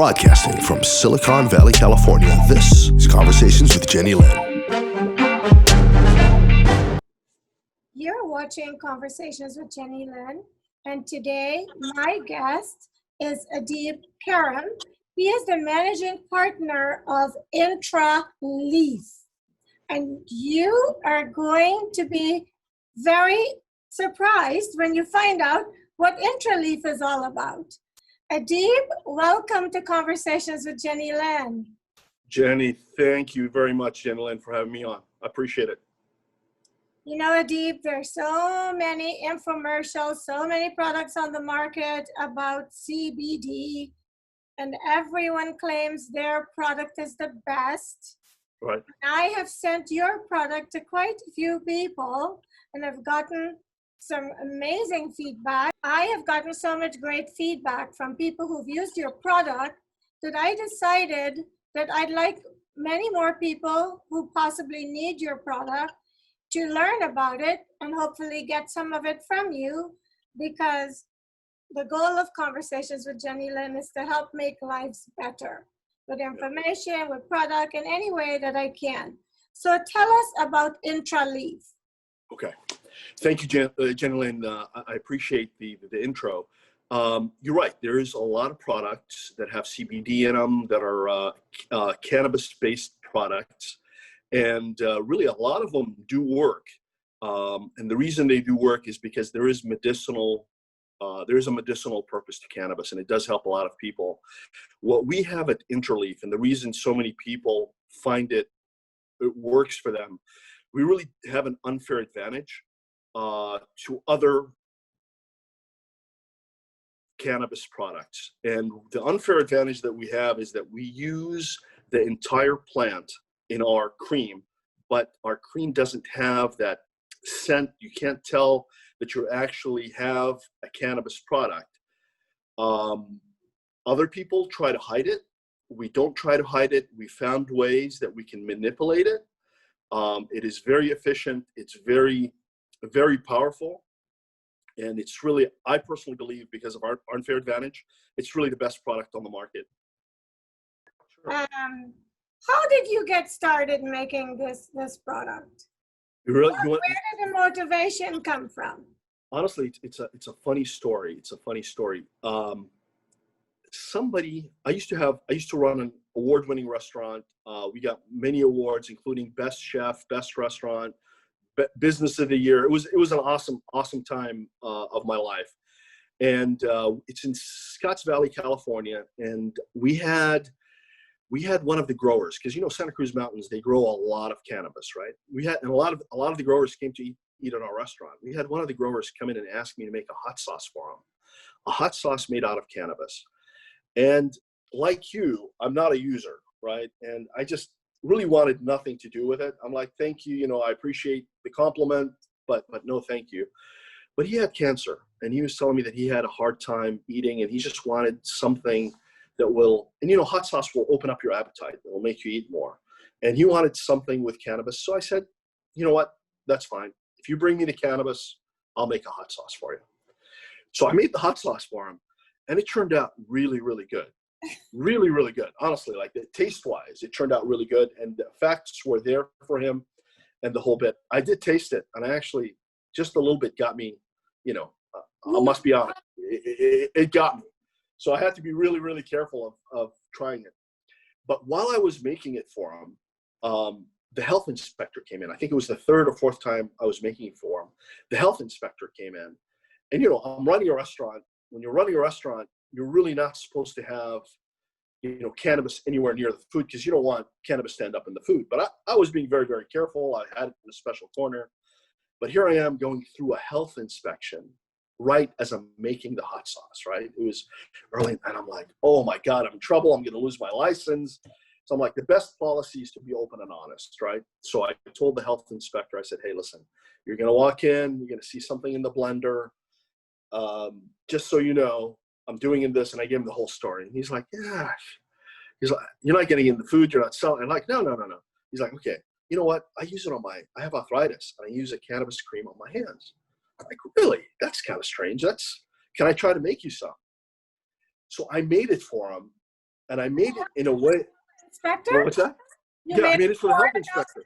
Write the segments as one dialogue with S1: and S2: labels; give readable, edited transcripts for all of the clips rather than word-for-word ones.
S1: Broadcasting from Silicon Valley, California, this is Conversations with Jennylyn.
S2: You're watching Conversations with Jennylyn, and today my guest is Adeeb Karam. He is the managing partner of Intraleaf, and you are going to be very surprised when you find out what Intraleaf is all about. Adeeb, welcome to Conversations with Jennylyn.
S3: Jenny, thank you very much, Jennylyn, for having me on. I appreciate it.
S2: You know, Adeeb, there's so many infomercials, so many products on the market about CBD, and everyone claims their product is the best.
S3: Right.
S2: I have sent your product to quite a few people, and I've gotten some amazing feedback. I have gotten so much great feedback from people who've used your product that I decided that I'd like many more people who possibly need your product to learn about it and hopefully get some of it from you, because the goal of Conversations with Jennylyn is to help make lives better with information, with product, in any way that I can. So tell us about Intraleaf.
S3: Okay. Thank you, Jennylyn. I appreciate the intro. You're right. There is a lot of products that have CBD in them that are cannabis-based products. And really, a lot of them do work. And the reason they do work is because there is a medicinal purpose to cannabis, and it does help a lot of people. What we have at Intraleaf, and the reason so many people find it works for them, we really have an unfair advantage to other cannabis products. And the unfair advantage that we have is that we use the entire plant in our cream, but our cream doesn't have that scent. You can't tell that you actually have a cannabis product. Other people try to hide it. We don't try to hide it. We found ways that we can manipulate it. It is very efficient. It's very, very powerful. And it's really, I personally believe, because of our unfair advantage, it's really the best product on the market.
S2: Sure. How did you get started making this product?
S3: Where
S2: did the motivation come from?
S3: Honestly, it's a funny story. It's a funny story. I used to run an award-winning restaurant. We got many awards, including Best Chef, Best Restaurant, Business of the Year. It was an awesome time of my life. And it's in Scotts Valley, California. And we had one of the growers, because Santa Cruz Mountains, they grow a lot of cannabis, right? And a lot of the growers came to eat at our restaurant. We had one of the growers come in and ask me to make a hot sauce for him, a hot sauce made out of cannabis. And like you, I'm not a user, right? And I just really wanted nothing to do with it. I'm like, thank you, I appreciate the compliment, but no thank you. But he had cancer, and he was telling me that he had a hard time eating, and he just wanted something that will, and hot sauce will open up your appetite. It will make you eat more. And he wanted something with cannabis. So I said, you know what, that's fine. If you bring me the cannabis, I'll make a hot sauce for you. So I made the hot sauce for him, and it turned out really, really good. Really, really good. Honestly, like the taste-wise, it turned out really good. And the effects were there for him and the whole bit. I did taste it, and I actually, just a little bit got me, I must be honest, it got me. So I had to be really, really careful of trying it. But while I was making it for him, the health inspector came in. I think it was the third or fourth time I was making it for him. The health inspector came in. And, I'm running a restaurant. When you're running a restaurant, you're really not supposed to have, cannabis anywhere near the food, because you don't want cannabis to end up in the food. But I was being very, very careful. I had it in a special corner. But here I am going through a health inspection right as I'm making the hot sauce, right? It was early, and I'm like, oh my God, I'm in trouble. I'm going to lose my license. So I'm like, the best policy is to be open and honest, right? So I told the health inspector, I said, hey, listen, you're going to walk in, you're going to see something in the blender. Just so you know, I'm doing this. And I gave him the whole story. And he's like, yeah. He's like, you're not getting in the food, you're not selling. I'm like, no. He's like, okay, you know what? I have arthritis, and I use a cannabis cream on my hands. I'm like, really? That's kind of strange. Can I try to make you some? So I made it for him, And I made it in a way.
S2: Inspector?
S3: What's that?
S2: You
S3: Yeah, I made it for the health
S2: the
S3: inspector.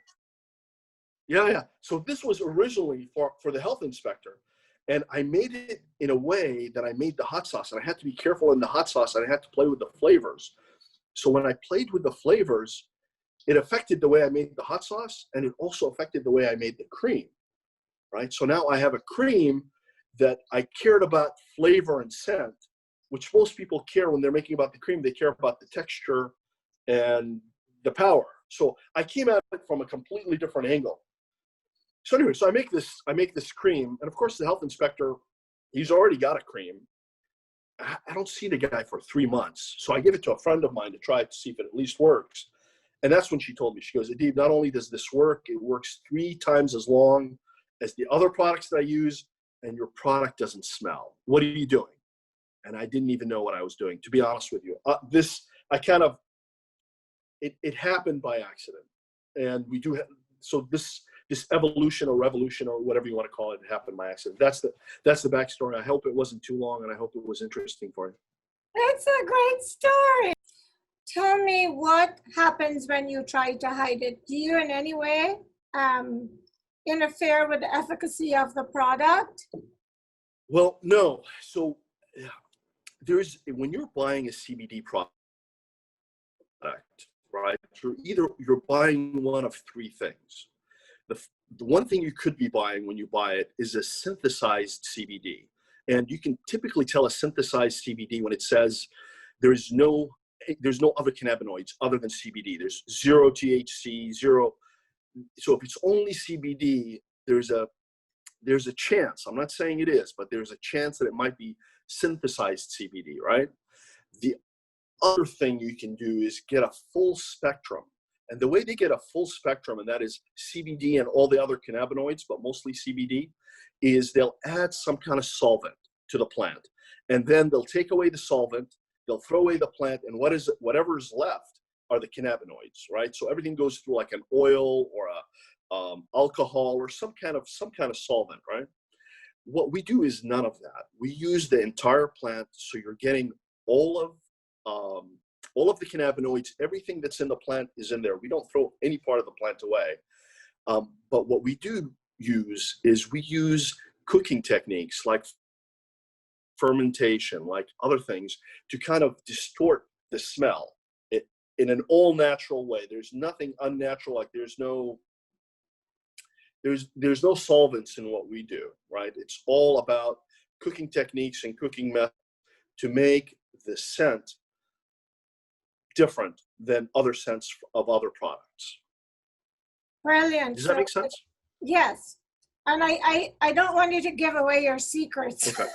S3: Yeah. So this was originally for the health inspector. And I made it in a way that I made the hot sauce. And I had to be careful in the hot sauce, and I had to play with the flavors. So when I played with the flavors, it affected the way I made the hot sauce, and it also affected the way I made the cream, right? So now I have a cream that I cared about flavor and scent, which most people care when they're making about the cream. They care about the texture and the power. So I came at it from a completely different angle. So anyway, so I make this cream, and of course the health inspector, he's already got a cream. I don't see the guy for 3 months. So I give it to a friend of mine to try it to see if it at least works. And that's when she told me, she goes, Adeeb, not only does this work, it works 3 times as long as the other products that I use, and your product doesn't smell. What are you doing? And I didn't even know what I was doing, to be honest with you. It happened by accident. And we do have, so this evolution or revolution or whatever you want to call it, happened by accident. That's the backstory. I hope it wasn't too long, and I hope it was interesting for you.
S2: It's a great story. Tell me what happens when you try to hide it. Do you in any way interfere with the efficacy of the product?
S3: Well, no. So when you're buying a CBD product, right, you're buying one of 3 things. The one thing you could be buying when you buy it is a synthesized CBD. And you can typically tell a synthesized CBD when it says there's no other cannabinoids other than CBD. There's 0 THC, 0. So if it's only CBD, there's a chance, I'm not saying it is, but there's a chance that it might be synthesized CBD, right? The other thing you can do is get a full spectrum. And the way they get a full spectrum, and that is CBD and all the other cannabinoids, but mostly CBD, is they'll add some kind of solvent to the plant. And then they'll take away the solvent, they'll throw away the plant, and whatever's left are the cannabinoids, right? So everything goes through like an oil or a alcohol or some kind of solvent, right? What we do is none of that. We use the entire plant, so you're getting all of the cannabinoids. Everything that's in the plant is in there. We don't throw any part of the plant away. But what we do use is we use cooking techniques like fermentation, like other things, to kind of distort the smell in an all natural way. There's nothing unnatural, like there's no solvents in what we do, right? It's all about cooking techniques and cooking methods to make the scent different than other scents of other products.
S2: Brilliant.
S3: Does that make sense?
S2: Yes. And I don't want you to give away your secrets.
S3: Okay.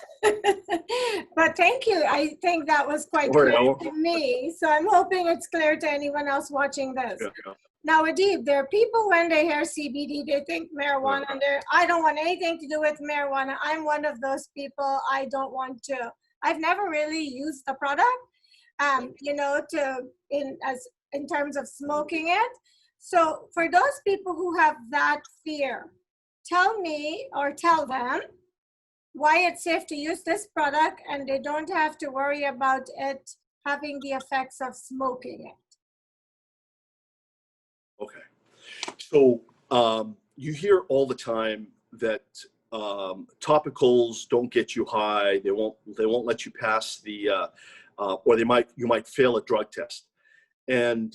S2: But thank you. I think that was quite clear to me. So I'm hoping it's clear to anyone else watching this. Yeah. Now, Adeeb, there are people when they hear CBD, they think marijuana, and I don't want anything to do with marijuana. I'm one of those people. I don't want to. I've never really used the product, in terms of smoking it. So for those people who have that fear, tell me or tell them why it's safe to use this product and they don't have to worry about it having the effects of smoking it.
S3: Okay. So you hear all the time that topicals don't get you high. They won't let you pass or you might fail a drug test. And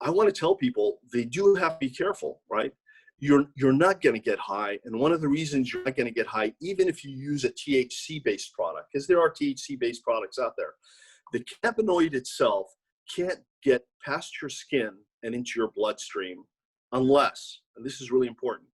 S3: I want to tell people they do have to be careful, right? You're not going to get high. And one of the reasons you're not going to get high, even if you use a THC-based product, because there are THC-based products out there, the cannabinoid itself can't get past your skin and into your bloodstream unless, and this is really important,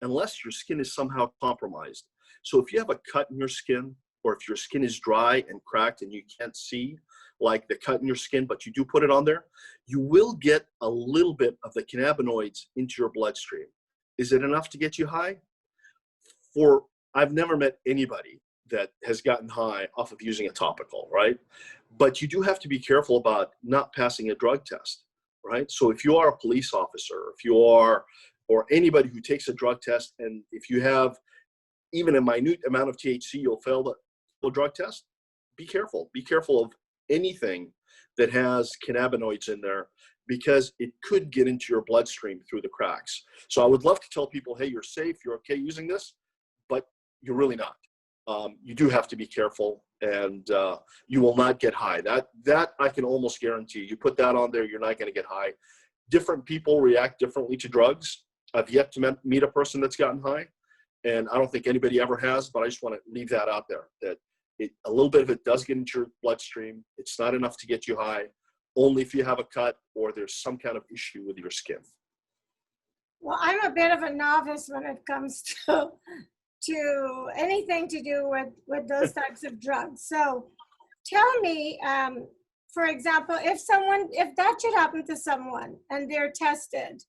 S3: unless your skin is somehow compromised. So if you have a cut in your skin, or if your skin is dry and cracked and you can't see like the cut in your skin, but you do put it on there, you will get a little bit of the cannabinoids into your bloodstream. Is it enough to get you high? I've never met anybody that has gotten high off of using a topical, right? But you do have to be careful about not passing a drug test, right? So if you are a police officer, or anybody who takes a drug test, and if you have even a minute amount of THC, you'll fail the drug test. Be careful. Be careful of anything that has cannabinoids in there because it could get into your bloodstream through the cracks. So I would love to tell people, hey, you're safe, you're okay using this, but you're really not. You do have to be careful, and you will not get high. That I can almost guarantee. You put that on there, you're not going to get high. Different people react differently to drugs. I've yet to meet a person that's gotten high, and I don't think anybody ever has, but I just want to leave that out there, that a little bit of it does get into your bloodstream. It's not enough to get you high, only if you have a cut or there's some kind of issue with your skin.
S2: Well, I'm a bit of a novice when it comes to anything to do with those types of drugs. So tell me, for example, if that should happen to someone and they're tested,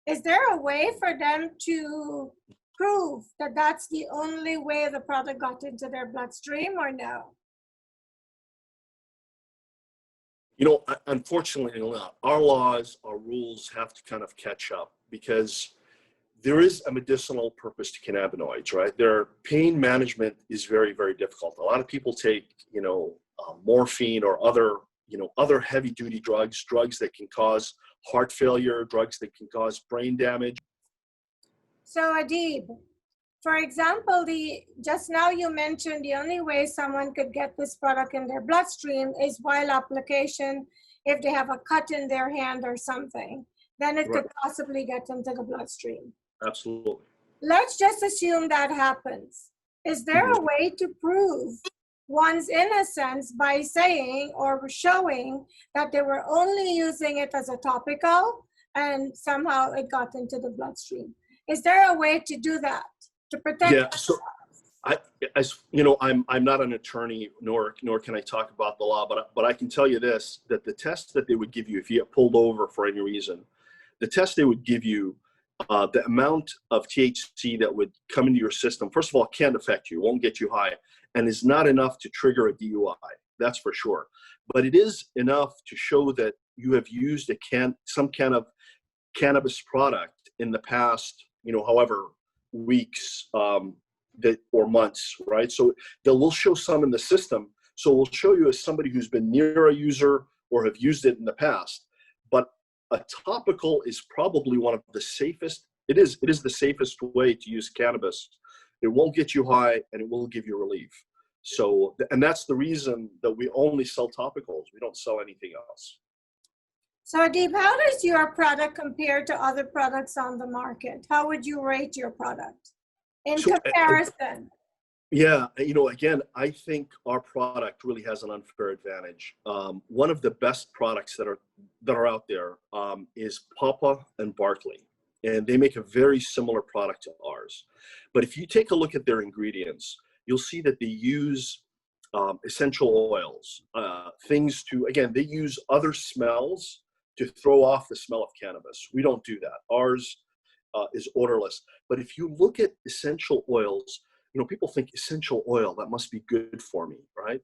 S2: is there a way for them to prove that that's the only way the product got into their bloodstream, or no?
S3: You know, unfortunately not. Our laws, our rules have to kind of catch up, because there is a medicinal purpose to cannabinoids, right? Their pain management is very, very difficult. A lot of people take, morphine or other heavy duty drugs that can cause heart failure, drugs that can cause brain damage.
S2: So Adeeb, for example, just now you mentioned the only way someone could get this product in their bloodstream is while application, if they have a cut in their hand or something, then it could possibly get into the bloodstream.
S3: Absolutely.
S2: Let's just assume that happens. Is there a way to prove one's innocence by saying or showing that they were only using it as a topical and somehow it got into the bloodstream? Is there a way to do that, to protect?
S3: Yeah, so I'm not an attorney, nor can I talk about the law, but I can tell you this, that the test that they would give you if you get pulled over for any reason, the test they would give you, the amount of THC that would come into your system, first of all, can't affect you, won't get you high, and is not enough to trigger a DUI. That's for sure. But it is enough to show that you have used some kind of cannabis product in the past, however weeks or months, right? So we'll show some in the system. So we'll show you as somebody who's been near a user or have used it in the past. But a topical is probably one of the safest. It is the safest way to use cannabis. It won't get you high and it will give you relief. So, and that's the reason that we only sell topicals. We don't sell anything else.
S2: So Adeeb, how does your product compare to other products on the market? How would you rate your product in comparison?
S3: Yeah, again, I think our product really has an unfair advantage. One of the best products that are out there is Papa and Barkley, and they make a very similar product to ours. But if you take a look at their ingredients, you'll see that they use essential oils, they use other smells to throw off the smell of cannabis. We don't do that. Ours is odorless. But if you look at essential oils, people think essential oil, that must be good for me, right?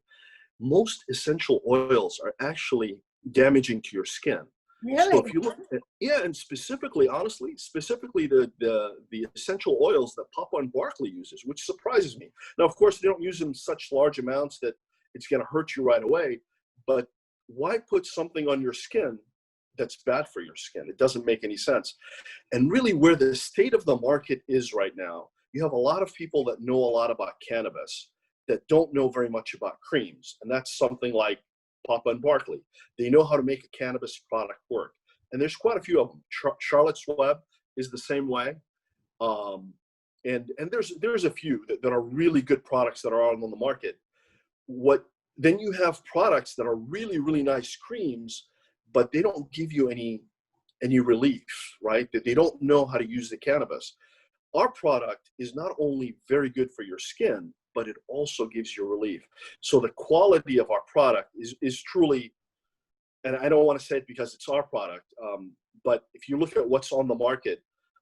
S3: Most essential oils are actually damaging to your skin.
S2: Really?
S3: So if you look at, and specifically the essential oils that Papa and Barkley uses, which surprises me. Now, of course, they don't use them in such large amounts that it's going to hurt you right away, but why put something on your skin that's bad for your skin? It doesn't make any sense. And really where the state of the market is right now, you have a lot of people that know a lot about cannabis that don't know very much about creams. And that's something like Papa and Barkley. They know how to make a cannabis product work. And there's quite a few of them. Charlotte's Web is the same way. And there's a few that are really good products that are out on the market. Then you have products that are really, really nice creams, but they don't give you any relief, right? That they don't know how to use the cannabis. Our product is not only very good for your skin, but it also gives you relief. So the quality of our product is truly, and I don't want to say it because it's our product, but if you look at what's on the market,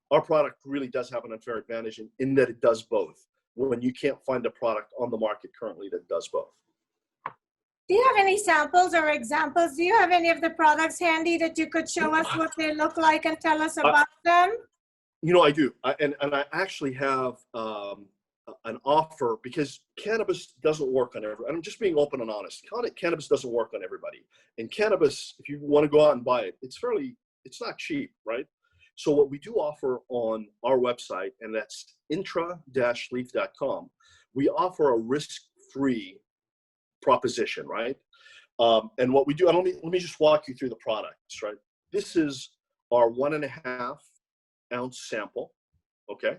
S3: our product really does have an unfair advantage in that it does both, when you can't find a product on the market currently that does both.
S2: Do you have any samples or examples? Do you have any of the products handy that you could show us what they look like and tell us about them?
S3: I do. And I actually have an offer, because cannabis doesn't work on everyone. I'm just being open and honest. Cannabis doesn't work on everybody. And cannabis, if you want to go out and buy it, it's not cheap, right? So what we do offer on our website, and that's intra-leaf.com, we offer a risk-free proposition, right? And what we do, let me just walk you through the products, right? This is our 1.5 ounce sample, okay?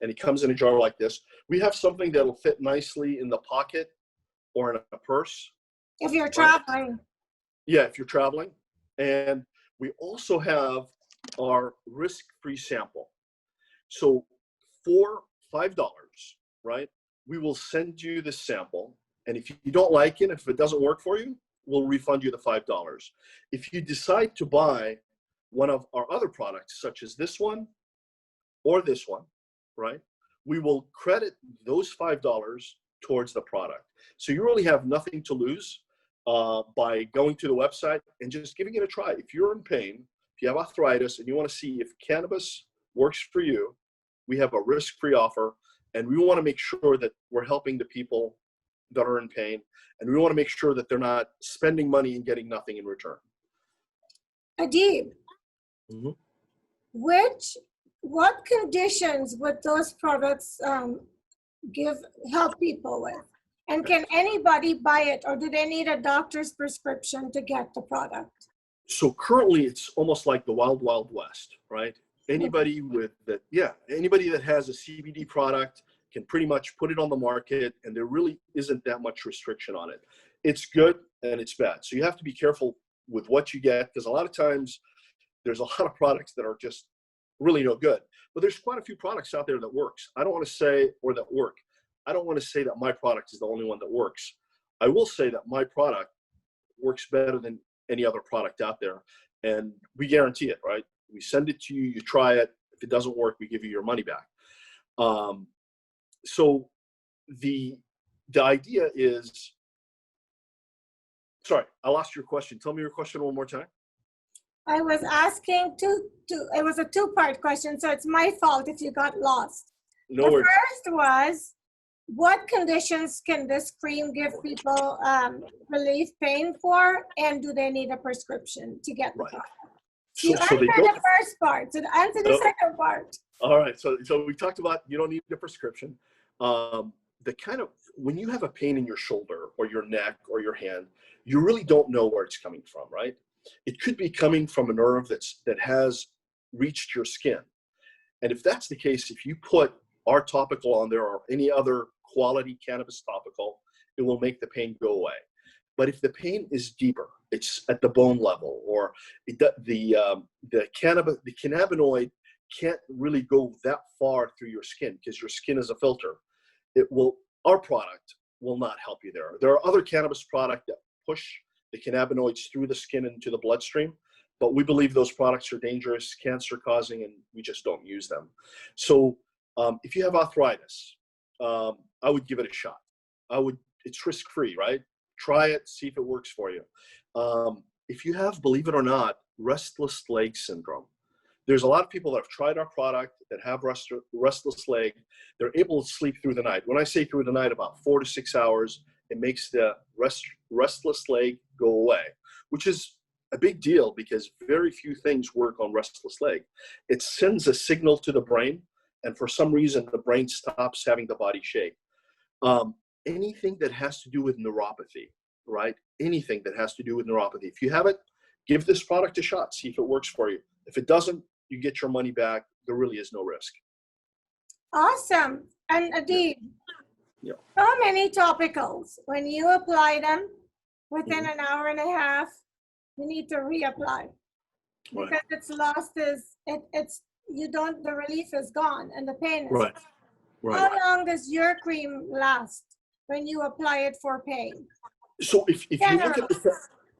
S3: And it comes in a jar like this. We have something that'll fit nicely in the pocket or in a purse.
S2: If you're traveling.
S3: Yeah, if you're traveling. And we also have our risk-free sample. So for $5, right, we will send you the sample. And if you don't like it, if it doesn't work for you, we'll refund you the $5. If you decide to buy one of our other products, such as this one or this one, right, we will credit those $5 towards the product. So you really have nothing to lose by going to the website and just giving it a try. If you're in pain, if you have arthritis and you want to see if cannabis works for you, we have a risk-free offer, and we want to make sure that we're helping the people that are in pain, and we want to make sure that they're not spending money and getting nothing in return.
S2: Adeeb, what conditions would those products help people with? And can anybody buy it, or do they need a doctor's prescription to get the product?
S3: So currently it's almost like the wild, wild west, right? Anybody anybody that has a CBD product can pretty much put it on the market, and there really isn't that much restriction on it. It's good and it's bad. So you have to be careful with what you get, because a lot of times there's a lot of products that are just really no good. But there's quite a few products out there that works. I don't want to say, or that work. I don't want to say that my product is the only one that works. I will say that my product works better than any other product out there. And we guarantee it, right? We send it to you, you try it. If it doesn't work, we give you your money back. So the idea is, sorry, I lost your question. Tell me your question one more time.
S2: I was asking it was a two-part question, so it's my fault if you got lost.
S3: No worries.
S2: The first was, what conditions can this cream give people relief pain for, and do they need a prescription to get the product? You answered the first part, so answer the second part.
S3: All right, so we talked about you don't need a prescription. When you have a pain in your shoulder or your neck or your hand, you really don't know where it's coming from, right? It could be coming from a nerve that has reached your skin. And if that's the case, if you put our topical on there or any other quality cannabis topical, it will make the pain go away. But if the pain is deeper, it's at the bone level, or the cannabinoid can't really go that far through your skin because your skin is a filter, our product will not help you there. There are other cannabis products that push the cannabinoids through the skin into the bloodstream, but we believe those products are dangerous, cancer causing, and we just don't use them. So if you have arthritis, I would give it a shot. It's risk-free, right? Try it, see if it works for you. If you have, believe it or not, restless leg syndrome, there's a lot of people that have tried our product that have restless leg. They're able to sleep through the night. When I say through the night, about 4 to 6 hours, it makes the restless leg go away, which is a big deal because very few things work on restless leg. It sends a signal to the brain, and for some reason, the brain stops having the body shake. Anything that has to do with neuropathy, right? Anything that has to do with neuropathy. If you have it, give this product a shot. See if it works for you. If it doesn't, you get your money back. There really is no risk.
S2: Awesome. And Adeeb, so many topicals. When you apply them, within an hour and a half, you need to reapply. Because it's lost the relief is gone and the pain is gone. How long does your cream last when you apply it for pain?
S3: So if you look at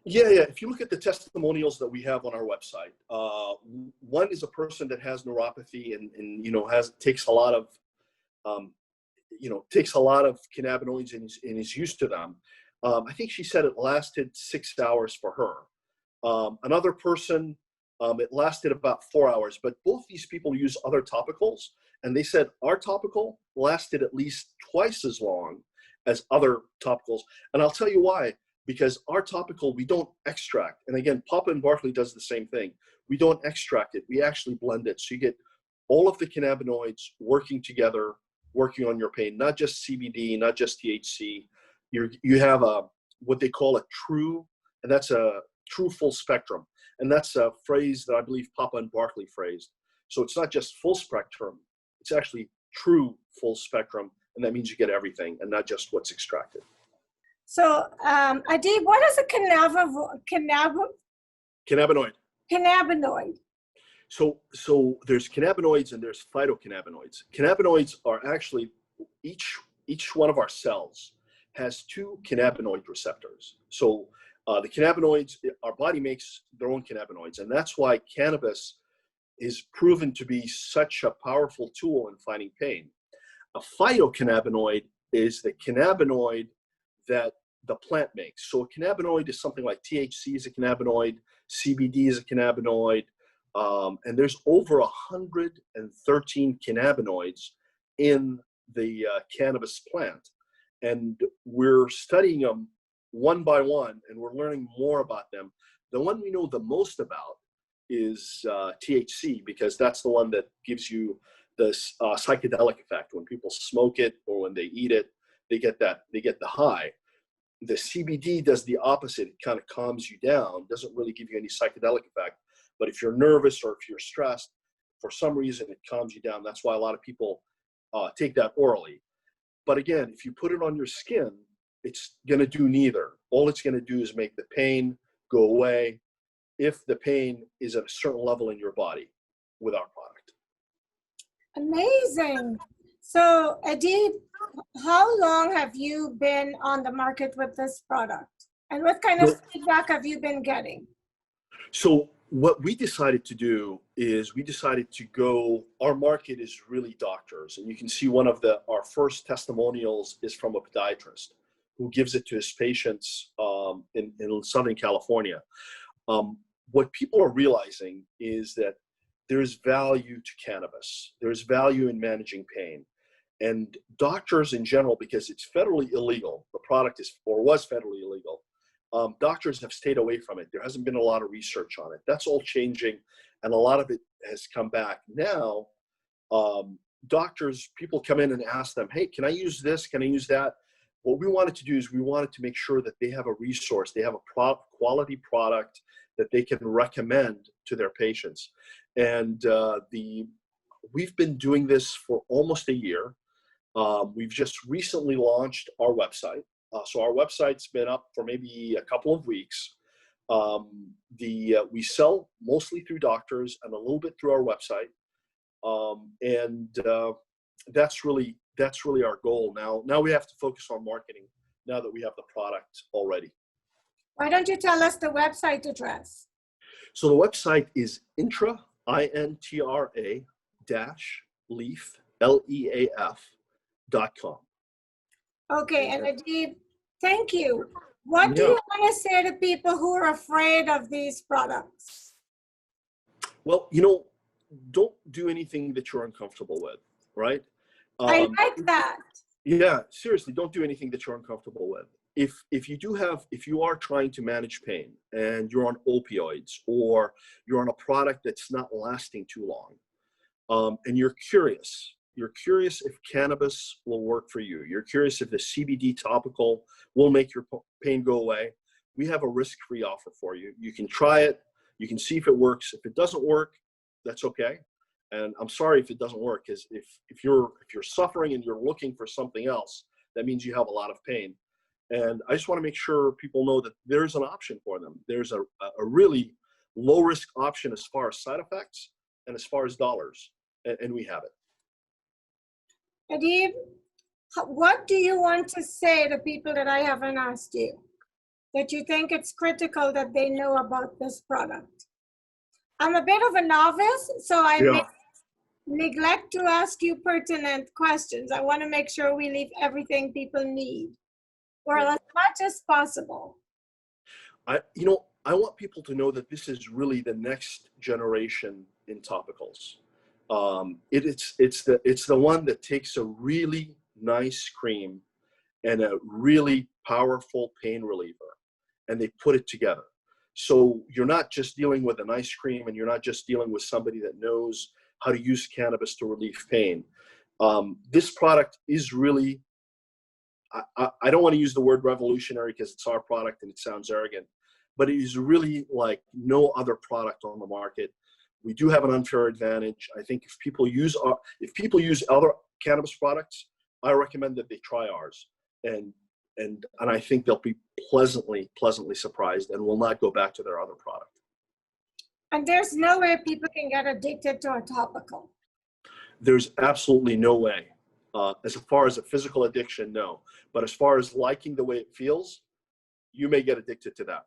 S3: if you look at the testimonials that we have on our website, one is a person that has neuropathy and takes a lot of cannabinoids and is used to them. I think she said it lasted 6 hours for her. Another person, it lasted about 4 hours, but both these people use other topicals, and they said our topical lasted at least twice as long as other topicals. And I'll tell you why, because our topical, we don't extract. And again, Papa and Barkley does the same thing. We don't extract it. We actually blend it. So you get all of the cannabinoids working together, working on your pain, not just CBD, not just THC. You have what they call a true, and that's a true full spectrum. And that's a phrase that I believe Papa and Barkley phrased. So it's not just full spectrum, it's actually true full spectrum. And that means you get everything and not just what's extracted.
S2: So, Adeeb, what is a
S3: Cannabinoid.
S2: cannabinoid?
S3: So there's cannabinoids and there's phytocannabinoids. Cannabinoids are actually, each one of our cells has 2 cannabinoid receptors. So the cannabinoids, our body makes their own cannabinoids, and that's why cannabis is proven to be such a powerful tool in fighting pain. A phytocannabinoid is the cannabinoid that the plant makes. So a cannabinoid is something like THC is a cannabinoid, CBD is a cannabinoid, and there's over 113 cannabinoids in the cannabis plant. And we're studying them one by one, and we're learning more about them. The one we know the most about is THC, because that's the one that gives you this psychedelic effect. When people smoke it or when they eat it, they get the high. The CBD does the opposite. It kind of calms you down, doesn't really give you any psychedelic effect. But if you're nervous or if you're stressed, for some reason, it calms you down. That's why a lot of people take that orally. But again, if you put it on your skin, it's going to do neither. All it's going to do is make the pain go away if the pain is at a certain level in your body with our product.
S2: Amazing. So, Adeeb, how long have you been on the market with this product? And what kind of feedback have you been getting?
S3: So what we decided to do is we decided to go, our market is really doctors. And you can see one of our first testimonials is from a podiatrist who gives it to his patients in Southern California. What people are realizing is that there's value to cannabis. There's value in managing pain. And doctors in general, because it's federally illegal, the product is or was federally illegal, doctors have stayed away from it. There hasn't been a lot of research on it. That's all changing, and a lot of it has come back. Now, doctors, people come in and ask them, hey, can I use this? Can I use that? What we wanted to do is we wanted to make sure that they have a resource, they have a quality product that they can recommend to their patients. And we've been doing this for almost a year. We've just recently launched our website. So our website's been up for maybe a couple of weeks. We sell mostly through doctors and a little bit through our website. And that's really our goal now. Now we have to focus on marketing now that we have the product already.
S2: Why don't you tell us the website address?
S3: So the website is Intra-leaf LEAF.com.
S2: Okay, and Adeeb, thank you. What do you want to say to people who are afraid of these products?
S3: Well, don't do anything that you're uncomfortable with, right?
S2: I like that.
S3: Yeah, seriously, don't do anything that you're uncomfortable with. If you are trying to manage pain and you're on opioids or you're on a product that's not lasting too long, and you're curious if cannabis will work for you, you're curious if the CBD topical will make your pain go away, we have a risk-free offer for you. You can try it, you can see if it works. If it doesn't work, that's okay. And I'm sorry if it doesn't work, because if you're suffering and you're looking for something else, that means you have a lot of pain. And I just want to make sure people know that there's an option for them. There's a really low risk option as far as side effects and as far as dollars, and we have it.
S2: Adeeb, what do you want to say to people that I haven't asked you, that you think it's critical that they know about this product? I'm a bit of a novice, so I may neglect to ask you pertinent questions. I want to make sure we leave everything people need, or as much as possible.
S3: I want people to know that this is really the next generation in topicals. It's the one that takes a really nice cream and a really powerful pain reliever, and they put it together. So you're not just dealing with an ice cream, and you're not just dealing with somebody that knows how to use cannabis to relieve pain. This product is really, I don't want to use the word revolutionary because it's our product and it sounds arrogant, but it is really like no other product on the market. We do have an unfair advantage. I think if people use other cannabis products, I recommend that they try ours, and I think they'll be pleasantly surprised and will not go back to their other product.
S2: And there's no way people can get addicted to a topical.
S3: There's absolutely no way. As far as a physical addiction, no. But as far as liking the way it feels, you may get addicted to that.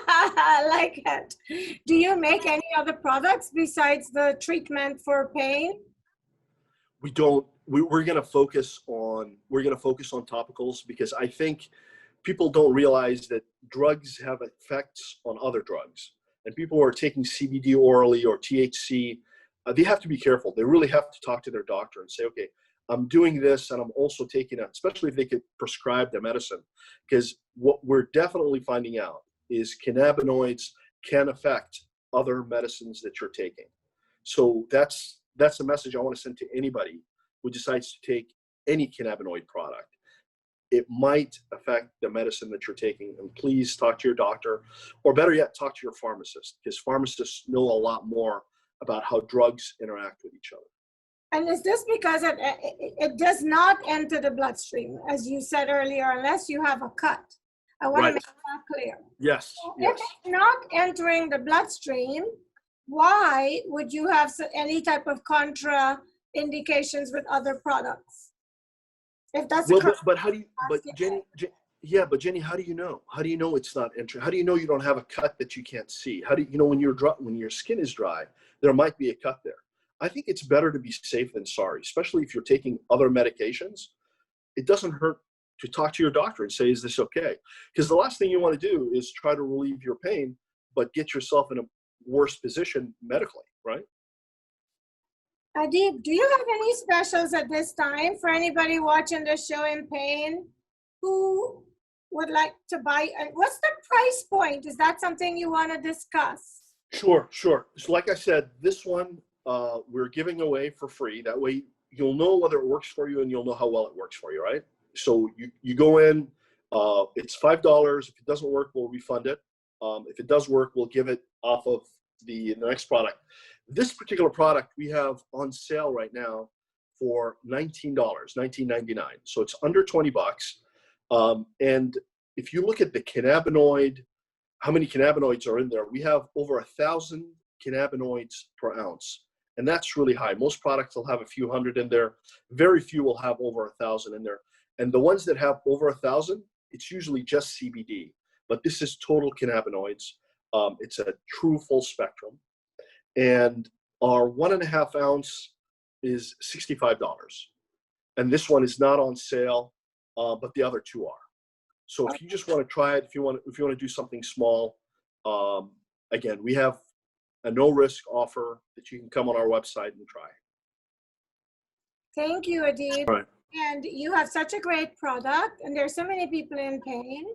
S2: I like it. Do you make any other products besides the treatment for pain?
S3: We don't. We're going to focus on topicals, because I think people don't realize that drugs have effects on other drugs, and people who are taking CBD orally or THC, they have to be careful. They really have to talk to their doctor and say, okay, I'm doing this and I'm also taking it, especially if they could prescribe the medicine, because what we're definitely finding out is cannabinoids can affect other medicines that you're taking. So that's the message I want to send to anybody who decides to take any cannabinoid product. It might affect the medicine that you're taking, and please talk to your doctor, or better yet, talk to your pharmacist, because pharmacists know a lot more about how drugs interact with each other.
S2: And is this because it does not enter the bloodstream, as you said earlier, unless you have a cut? I want to make that clear.
S3: Yes.
S2: So
S3: yes.
S2: if it's not entering the bloodstream, why would you have any type of contraindications with other products? If that's
S3: but how do you? But Jenny, but Jenny, how do you know? How do you know it's not entering? How do you know you don't have a cut that you can't see? How do you know when your skin is dry, there might be a cut there? I think it's better to be safe than sorry, especially if you're taking other medications. It doesn't hurt to talk to your doctor and say, is this okay? Because the last thing you want to do is try to relieve your pain, but get yourself in a worse position medically, right?
S2: Adeeb, do you have any specials at this time for anybody watching the show in pain who would like to buy? And what's the price point? Is that something you want to discuss?
S3: Sure. So like I said, this one we're giving away for free. That way you'll know whether it works for you and you'll know how well it works for you, right? So you go in, it's $5. If it doesn't work, we'll refund it. If it does work, we'll give it off of the next product. This particular product we have on sale right now for $19, $19.99. So it's under $20. And if you look at the cannabinoid, how many cannabinoids are in there, we have over 1,000 cannabinoids per ounce. And that's really high. Most products will have a few hundred in there. Very few will have over 1,000 in there. And the ones that have over 1,000, it's usually just CBD. But this is total cannabinoids. It's a true full spectrum. And our 1.5 ounce is $65. And this one is not on sale, but the other two are. So if you just want to try it, if you want to do something small, again, we have a no-risk offer that you can come on our website and try.
S2: Thank you, Adeeb.
S3: All right.
S2: And you have such a great product, and there's so many people in pain.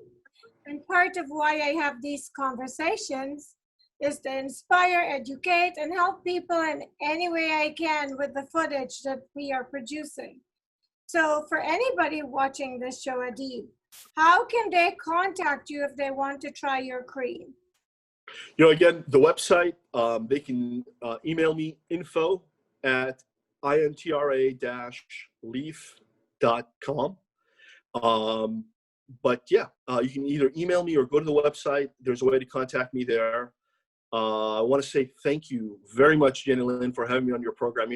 S2: And part of why I have these conversations is to inspire, educate, and help people in any way I can with the footage that we are producing. So for anybody watching this show, Adeeb, how can they contact you if they want to try your cream?
S3: Again, the website, they can email me info@intra-leaf.com. But yeah, you can either email me or go to the website. There's a way to contact me there. I want to say thank you very much, Jennylyn, for having me on your program.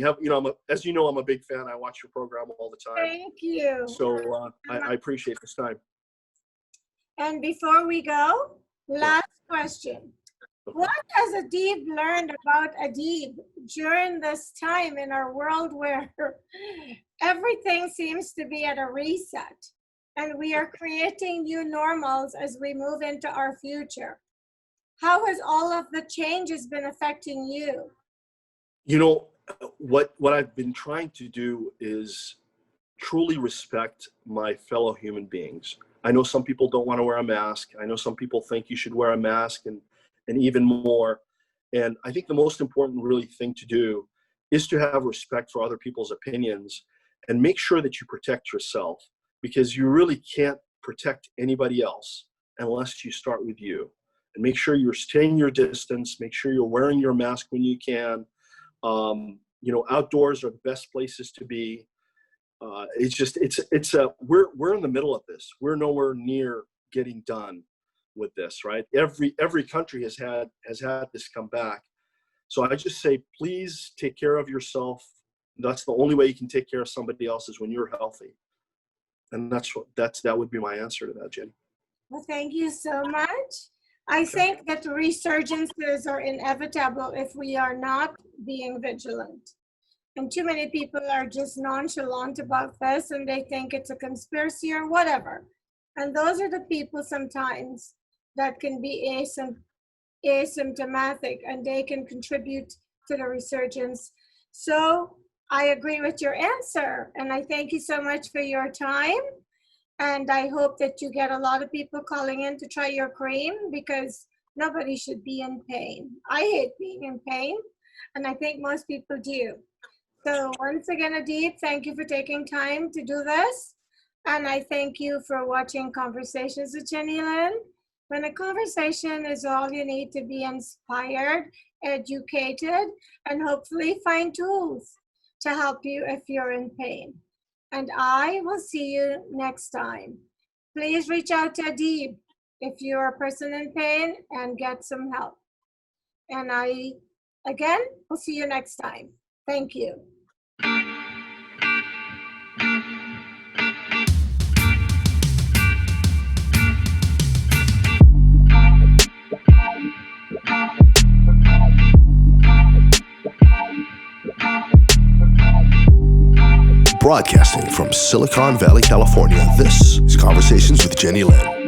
S3: As you know, I'm a big fan. I watch your program all the time.
S2: Thank you.
S3: So I appreciate this time.
S2: And before we go, last question. What has Adeeb learned about Adeeb during this time in our world where everything seems to be at a reset and we are creating new normals as we move into our future? How has all of the changes been affecting you?
S3: What I've been trying to do is truly respect my fellow human beings. I know some people don't want to wear a mask. I know some people think you should wear a mask and even more. And I think the most important really thing to do is to have respect for other people's opinions and make sure that you protect yourself, because you really can't protect anybody else unless you start with you. And make sure you're staying your distance, make sure you're wearing your mask when you can. Outdoors are the best places to be. We're in the middle of this. We're nowhere near getting done with this, right? Every country has had this come back. So I just say, please take care of yourself. That's the only way you can take care of somebody else, is when you're healthy. And that would be my answer to that, Jenny.
S2: Well, thank you so much. I think that resurgences are inevitable if we are not being vigilant. And too many people are just nonchalant about this, and they think it's a conspiracy or whatever. And those are the people sometimes that can be asymptomatic, and they can contribute to the resurgence. So I agree with your answer, and I thank you so much for your time. And I hope that you get a lot of people calling in to try your cream, because nobody should be in pain. I hate being in pain, and I think most people do. So once again, Adeeb, thank you for taking time to do this. And I thank you for watching Conversations with Jennylyn. When a conversation is all you need to be inspired, educated, and hopefully find tools to help you if you're in pain. And I will see you next time. Please reach out to Adeeb if you're a person in pain and get some help. And I, again, will see you next time. Thank you.
S1: Broadcasting from Silicon Valley, California, this is Conversations with Jennylyn.